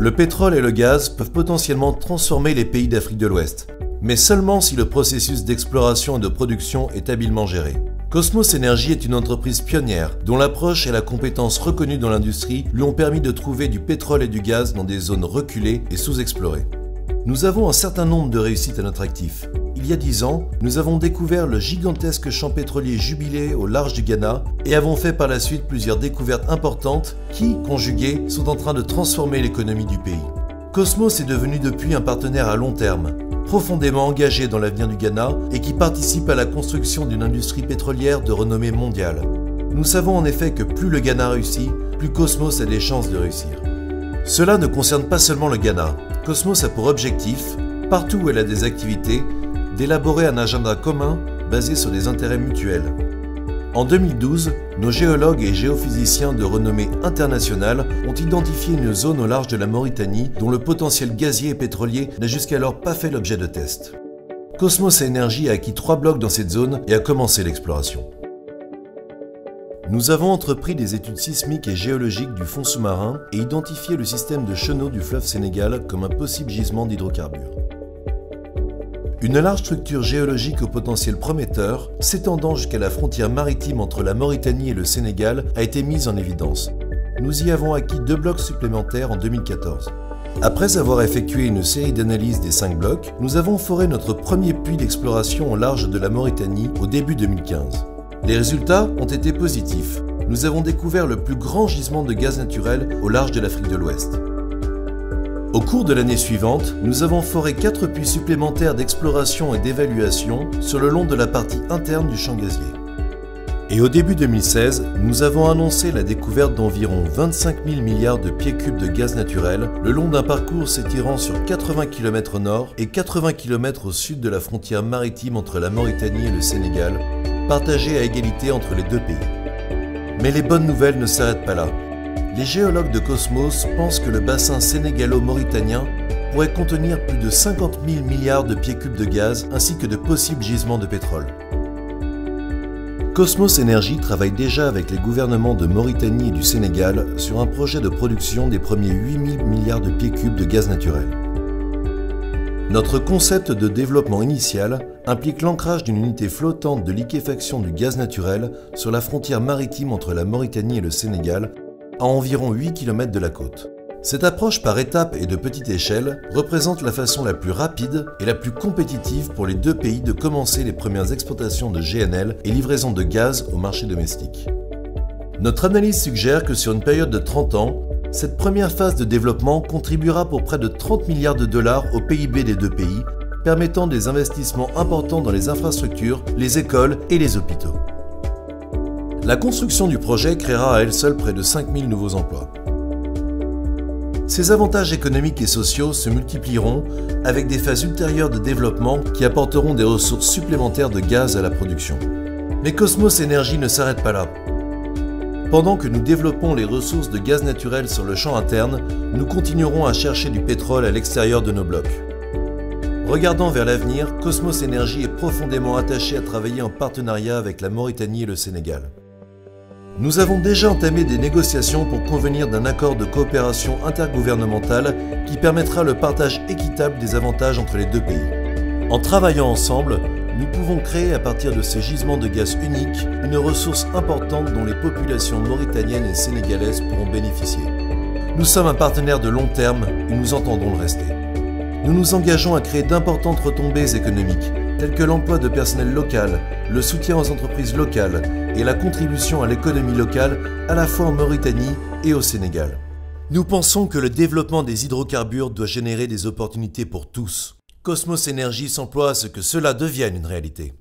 Le pétrole et le gaz peuvent potentiellement transformer les pays d'Afrique de l'Ouest, mais seulement si le processus d'exploration et de production est habilement géré. Kosmos Energy est une entreprise pionnière dont l'approche et la compétence reconnue dans l'industrie lui ont permis de trouver du pétrole et du gaz dans des zones reculées et sous-explorées. Nous avons un certain nombre de réussites à notre actif. Il y a 10 ans, nous avons découvert le gigantesque champ pétrolier Jubilé au large du Ghana et avons fait par la suite plusieurs découvertes importantes qui, conjuguées, sont en train de transformer l'économie du pays. Kosmos est devenu depuis un partenaire à long terme, profondément engagé dans l'avenir du Ghana et qui participe à la construction d'une industrie pétrolière de renommée mondiale. Nous savons en effet que plus le Ghana réussit, plus Kosmos a des chances de réussir. Cela ne concerne pas seulement le Ghana. Kosmos a pour objectif, partout où elle a des activités, d'élaborer un agenda commun basé sur des intérêts mutuels. En 2012, nos géologues et géophysiciens de renommée internationale ont identifié une zone au large de la Mauritanie dont le potentiel gazier et pétrolier n'a jusqu'alors pas fait l'objet de tests. Kosmos Energy a acquis 3 blocs dans cette zone et a commencé l'exploration. Nous avons entrepris des études sismiques et géologiques du fond sous-marin et identifié le système de chenaux du fleuve Sénégal comme un possible gisement d'hydrocarbures. Une large structure géologique au potentiel prometteur, s'étendant jusqu'à la frontière maritime entre la Mauritanie et le Sénégal, a été mise en évidence. Nous y avons acquis 2 blocs supplémentaires en 2014. Après avoir effectué une série d'analyses des 5 blocs, nous avons foré notre premier puits d'exploration au large de la Mauritanie au début 2015. Les résultats ont été positifs. Nous avons découvert le plus grand gisement de gaz naturel au large de l'Afrique de l'Ouest. Au cours de l'année suivante, nous avons foré 4 puits supplémentaires d'exploration et d'évaluation sur le long de la partie interne du champ gazier. Et au début 2016, nous avons annoncé la découverte d'environ 25 000 milliards de pieds cubes de gaz naturel le long d'un parcours s'étirant sur 80 km au nord et 80 km au sud de la frontière maritime entre la Mauritanie et le Sénégal, partagée à égalité entre les 2 pays. Mais les bonnes nouvelles ne s'arrêtent pas là. Les géologues de Kosmos pensent que le bassin sénégalo-mauritanien pourrait contenir plus de 50 000 milliards de pieds cubes de gaz ainsi que de possibles gisements de pétrole. Kosmos Energy travaille déjà avec les gouvernements de Mauritanie et du Sénégal sur un projet de production des premiers 8 000 milliards de pieds cubes de gaz naturel. Notre concept de développement initial implique l'ancrage d'une unité flottante de liquéfaction du gaz naturel sur la frontière maritime entre la Mauritanie et le Sénégal, à environ 8 km de la côte. Cette approche par étapes et de petite échelle représente la façon la plus rapide et la plus compétitive pour les 2 pays de commencer les premières exploitations de GNL et livraison de gaz au marché domestique. Notre analyse suggère que sur une période de 30 ans, cette première phase de développement contribuera pour près de 30 milliards de dollars au PIB des 2 pays, permettant des investissements importants dans les infrastructures, les écoles et les hôpitaux. La construction du projet créera à elle seule près de 5 000 nouveaux emplois. Ces avantages économiques et sociaux se multiplieront avec des phases ultérieures de développement qui apporteront des ressources supplémentaires de gaz à la production. Mais Kosmos Energy ne s'arrête pas là. Pendant que nous développons les ressources de gaz naturel sur le champ interne, nous continuerons à chercher du pétrole à l'extérieur de nos blocs. Regardant vers l'avenir, Kosmos Energy est profondément attaché à travailler en partenariat avec la Mauritanie et le Sénégal. Nous avons déjà entamé des négociations pour convenir d'un accord de coopération intergouvernementale qui permettra le partage équitable des avantages entre les 2 pays. En travaillant ensemble, nous pouvons créer à partir de ces gisements de gaz uniques une ressource importante dont les populations mauritaniennes et sénégalaises pourront bénéficier. Nous sommes un partenaire de long terme et nous entendons le rester. Nous nous engageons à créer d'importantes retombées économiques, telles que l'emploi de personnel local, le soutien aux entreprises locales et la contribution à l'économie locale à la fois en Mauritanie et au Sénégal. Nous pensons que le développement des hydrocarbures doit générer des opportunités pour tous. Kosmos Energy s'emploie à ce que cela devienne une réalité.